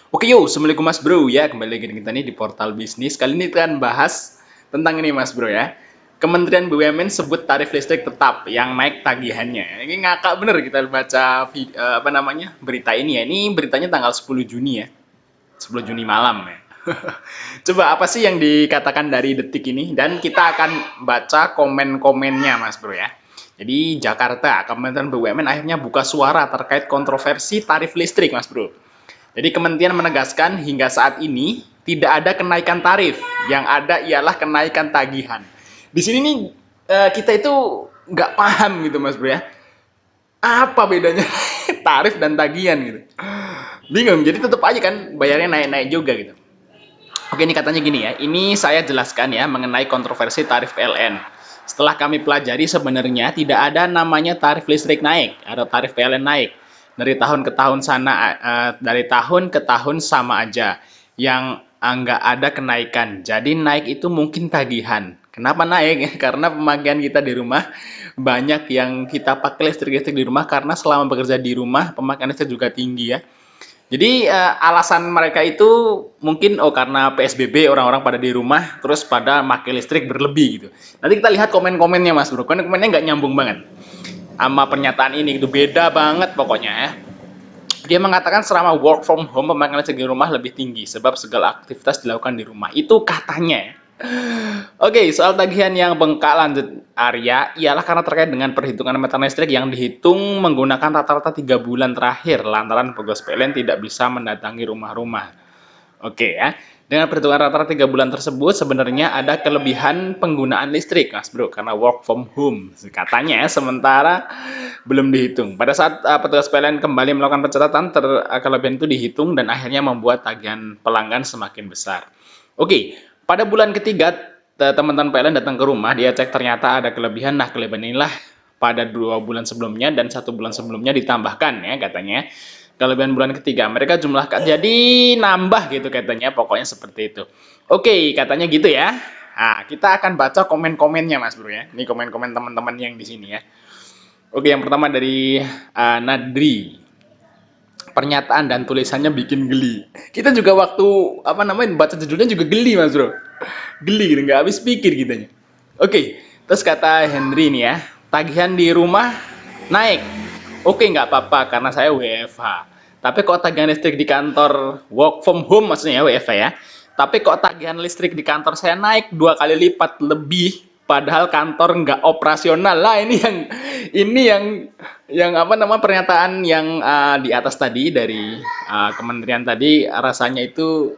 Oke yo, assalamualaikum Mas Bro ya, kembali lagi dengan kita nih di Portal Bisnis. Kali ini kita akan bahas tentang ini Mas Bro ya. Kementerian BUMN sebut tarif listrik tetap yang naik tagihannya. Ini ngakak bener kita baca berita ini ya. Ini beritanya tanggal 10 Juni ya, 10 Juni malam ya. Coba apa sih yang dikatakan dari detik ini? Dan kita akan baca komen-komennya Mas Bro ya. Jadi Jakarta, Kementerian BUMN akhirnya buka suara terkait kontroversi tarif listrik Mas Bro. Jadi kementerian menegaskan hingga saat ini tidak ada kenaikan tarif, yang ada ialah kenaikan tagihan. Di sini nih kita itu nggak paham gitu Mas Bro ya, apa bedanya tarif dan tagihan gitu. Bingung, jadi tetap aja kan bayarnya naik-naik juga gitu. Oke, ini katanya gini ya, ini saya jelaskan ya mengenai kontroversi tarif PLN. Setelah kami pelajari sebenarnya tidak ada namanya tarif listrik naik atau tarif PLN naik. Dari tahun ke tahun sama aja. Yang nggak ada kenaikan. Jadi naik itu mungkin tagihan. Kenapa naik? Karena pemakaian kita di rumah banyak yang kita pakai listrik-listrik di rumah karena selama bekerja di rumah pemakaian listrik juga tinggi ya. Jadi alasan mereka itu mungkin karena PSBB orang-orang pada di rumah terus pada pakai listrik berlebih gitu. Nanti kita lihat komen-komennya Mas Bro. Komennya nggak nyambung banget sama pernyataan ini gitu. Beda banget pokoknya ya. Dia mengatakan selama work from home pemakaian listrik di rumah lebih tinggi sebab segala aktivitas dilakukan di rumah. Itu katanya ya. Oke, soal tagihan yang bengkak lanjut Arya ialah karena terkait dengan perhitungan meter listrik yang dihitung menggunakan rata-rata 3 bulan terakhir lantaran petugas PLN tidak bisa mendatangi rumah-rumah. Oke ya, dengan perhitungan rata-rata 3 bulan tersebut sebenarnya ada kelebihan penggunaan listrik, Mas Bro, karena work from home katanya ya, sementara belum dihitung. Pada saat petugas PLN kembali melakukan pencatatan, kelebihan itu dihitung dan akhirnya membuat tagihan pelanggan semakin besar. Oke, pada bulan ketiga teman-teman PLN datang ke rumah, dia cek ternyata ada kelebihan. Nah, kelebihan inilah pada 2 bulan sebelumnya dan 1 bulan sebelumnya ditambahkan ya katanya. Kelebihan bulan ketiga mereka jumlahkan jadi nambah gitu katanya, pokoknya seperti itu. Oke, katanya gitu ya. Nah, kita akan baca komen-komennya Mas Bro ya. Ini komen-komen teman-teman yang di sini ya. Oke, yang pertama dari Nadri. Pernyataan dan tulisannya bikin geli. Kita juga waktu baca judulnya juga geli Mas Bro. Geli gitu, nggak habis pikir kitanya. Oke, terus kata Henry nih ya, tagihan di rumah naik. Oke, nggak apa-apa karena saya WFH. Tapi kok tagihan listrik di kantor work from home maksudnya ya WFH ya. Tapi kok tagihan listrik di kantor saya naik 2 kali lipat lebih padahal kantor nggak operasional lah. Ini yang pernyataan yang di atas tadi dari kementerian tadi rasanya itu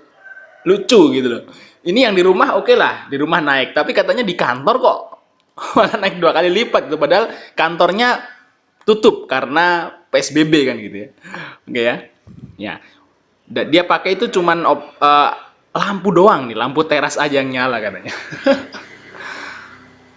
lucu gitu loh. Ini yang di rumah oke lah, di rumah naik, tapi katanya di kantor kok malah naik 2 kali lipat gitu, padahal kantornya tutup karena PSBB kan gitu ya. Oke ya. Ya. Dia pakai itu cuman lampu doang nih, lampu teras aja yang nyala katanya.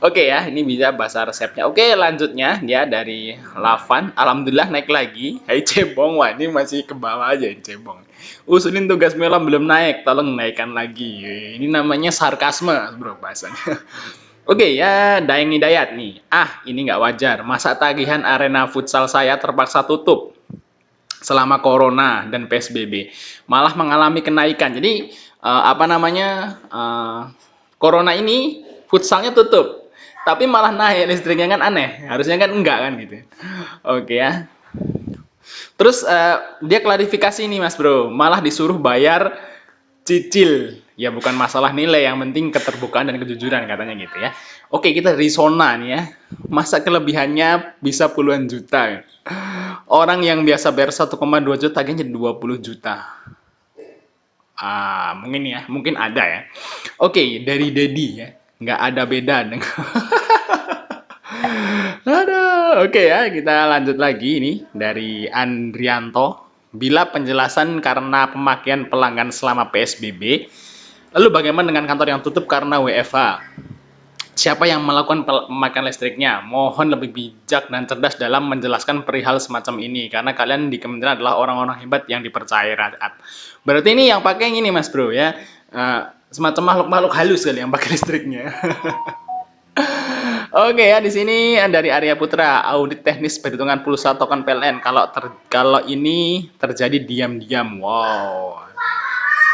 Oke ya, ini bisa bahasa resepnya. Oke, lanjutnya dia dari Lavan. Alhamdulillah naik lagi. Hai cebong, wah ini masih ke bawah aja ini cebong. Usulin tugas malam belum naik, tolong naikkan lagi. Ini namanya sarkasme, bro bahasanya. Oke ya, Daeng Hidayat nih. Ini nggak wajar. Masa tagihan arena futsal saya terpaksa tutup selama corona dan PSBB, malah mengalami kenaikan. Jadi corona ini futsalnya tutup, tapi malah naik listriknya kan aneh. Harusnya kan enggak kan gitu. Oke ya. Terus dia klarifikasi nih Mas Bro, malah disuruh bayar cicil. Ya bukan masalah nilai, yang penting keterbukaan dan kejujuran katanya gitu ya. Oke, kita dari Sona nih ya. Masa kelebihannya bisa puluhan juta. Orang yang biasa bayar 1,2 juta tagihannya jadi 20 juta. Mungkin ada ya. Oke, dari Dedi ya. Nggak ada beda dengan Aduh, oke ya, kita lanjut lagi ini dari Andrianto. Bila penjelasan karena pemakaian pelanggan selama PSBB, lalu bagaimana dengan kantor yang tutup karena WFH? Siapa yang melakukan pemakaian listriknya? Mohon lebih bijak dan cerdas dalam menjelaskan perihal semacam ini, karena kalian di kementerian adalah orang-orang hebat yang dipercaya rakyat. Berarti ini yang pakai ini Mas Bro ya, semacam makhluk-makhluk halus kali yang pakai listriknya. Oke ya, di sini dari Arya Putra, audit teknis perhitungan pulsa token PLN. Kalau ini terjadi diam-diam, wow.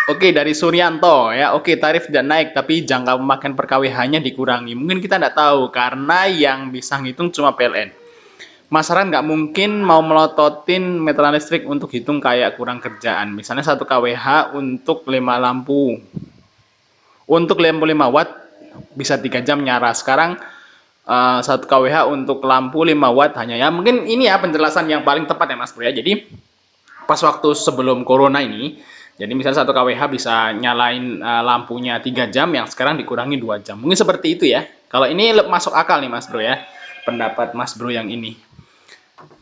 Oke, dari Suryanto ya. Oke, tarif tidak naik, tapi jangka pemakaian per kWh-nya dikurangi. Mungkin kita nggak tahu karena yang bisa ngitung cuma PLN. Masyarakat nggak mungkin mau melototin meteran listrik untuk hitung kayak kurang kerjaan. Misalnya 1 kWh untuk 5 lampu. Untuk lampu 5 watt bisa 3 jam nyala. Sekarang 1 kWh untuk lampu 5 watt hanya ya. Mungkin ini ya penjelasan yang paling tepat ya Mas Bro ya. Jadi pas waktu sebelum corona ini, jadi misalnya 1 kWh bisa nyalain lampunya 3 jam, yang sekarang dikurangi 2 jam. Mungkin seperti itu ya. Kalau ini masuk akal nih Mas Bro ya. Pendapat Mas Bro yang ini.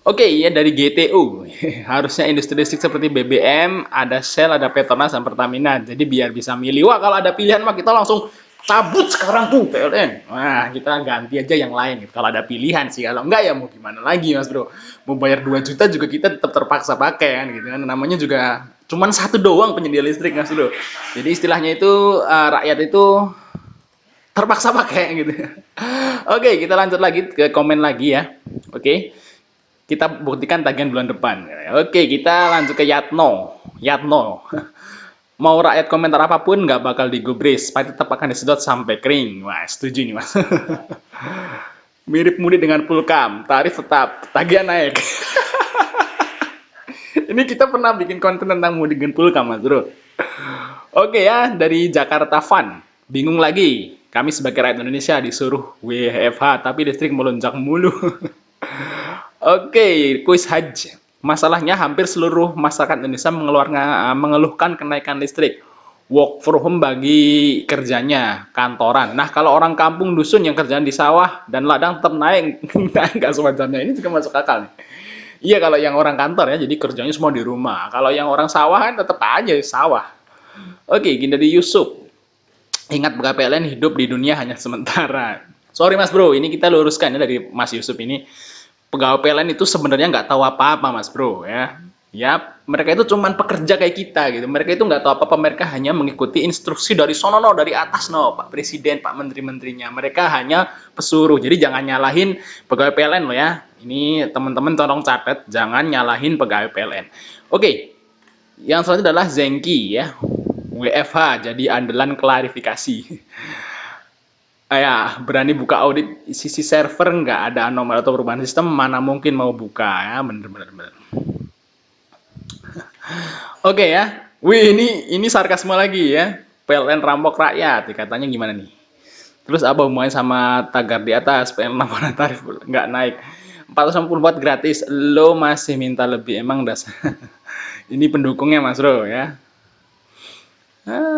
Oke, ya dari GTU. Harusnya industri listrik seperti BBM, ada Shell, ada Petronas, dan Pertamina. Jadi biar bisa milih. Wah, kalau ada pilihan mah kita langsung cabut sekarang tuh PLN. Wah, kita ganti aja yang lain. Kalau ada pilihan sih. Kalau enggak ya mau gimana lagi Mas Bro. Mau bayar 2 juta juga kita tetap terpaksa pakai kan gitu kan. Namanya juga cuman satu doang penyedia listrik Mas Bro. Jadi istilahnya itu rakyat itu terpaksa pakai gitu. Oke, kita lanjut lagi ke komen lagi ya. Oke. Kita buktikan tagihan bulan depan. Oke, kita lanjut ke Yatno. Yatno. Mau rakyat komentar apapun nggak bakal digubris, pasti tetap akan disedot sampai kering. Wah, setuju nih Mas. Mirip mudik dengan Pulkam, tarif tetap, tagihan naik. Ini kita pernah bikin konten tentang mudik dengan Pulkam, Mas Bro. Oke ya, dari Jakarta Fun. Bingung lagi, kami sebagai rakyat Indonesia disuruh WFH, tapi listrik melonjak mulu. Oke, kuis haji. Masalahnya hampir seluruh masyarakat Indonesia mengeluhkan kenaikan listrik. Work from home bagi kerjanya, kantoran. Nah, kalau orang kampung dusun yang kerjaan di sawah dan ladang tetap naik, nggak sewajarnya. Ini juga masuk akal nih. Iya, kalau yang orang kantor ya, jadi kerjanya semua di rumah. Kalau yang orang sawah kan tetap aja di sawah. Oke, gini dari Yusuf. Ingat bahwa PLN hidup di dunia hanya sementara. Sorry Mas Bro, ini kita luruskan ya dari Mas Yusuf ini. Pegawai PLN itu sebenarnya nggak tahu apa-apa Mas Bro ya. Ya, mereka itu cuman pekerja kayak kita gitu. Mereka itu nggak tahu apa-apa, mereka hanya mengikuti instruksi dari sono no, dari atas no, Pak Presiden, Pak Menteri-menterinya. Mereka hanya pesuruh. Jadi jangan nyalahin pegawai PLN loh ya. Ini teman-teman tolong catat, jangan nyalahin pegawai PLN. Oke, yang selanjutnya adalah Zengki ya. WFH jadi andalan klarifikasi. Ya, berani buka audit sisi server nggak ada anomali atau perubahan sistem, mana mungkin mau buka ya, bener. Oke ya, wih ini sarkasme lagi ya, PLN rampok rakyat, katanya gimana nih? Terus apa hubungannya sama tagar di atas, PLN laporan tarif nggak naik, 450 watt gratis, lo masih minta lebih, emang dasar. Ini pendukungnya Mas Bro ya.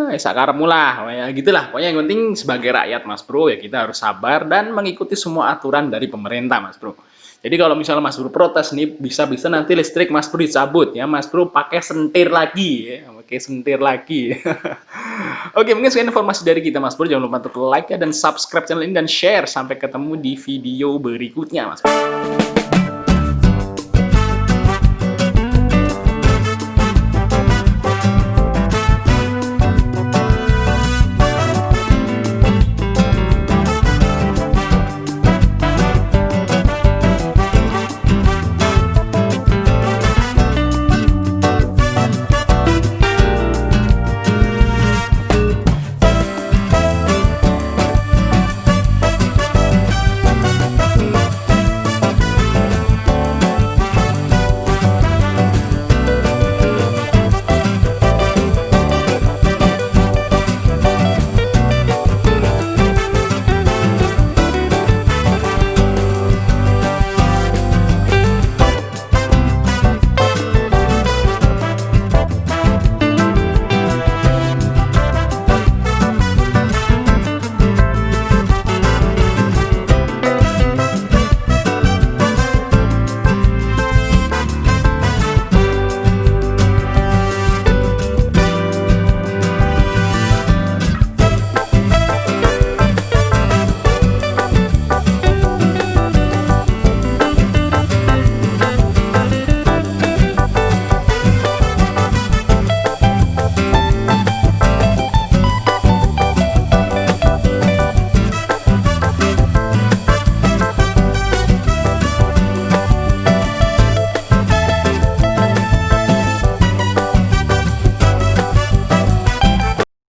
Sakarepmu lah, ya gitulah. Pokoknya yang penting sebagai rakyat Mas Bro ya kita harus sabar dan mengikuti semua aturan dari pemerintah Mas Bro. Jadi kalau misalnya Mas Bro protes nih, bisa-bisa nanti listrik Mas Bro dicabut ya. Mas Bro pakai sentir lagi ya, pakai sentir lagi. Oke, mungkin sekian informasi dari kita Mas Bro. Jangan lupa untuk like ya dan subscribe channel ini dan share. Sampai ketemu di video berikutnya Mas Bro.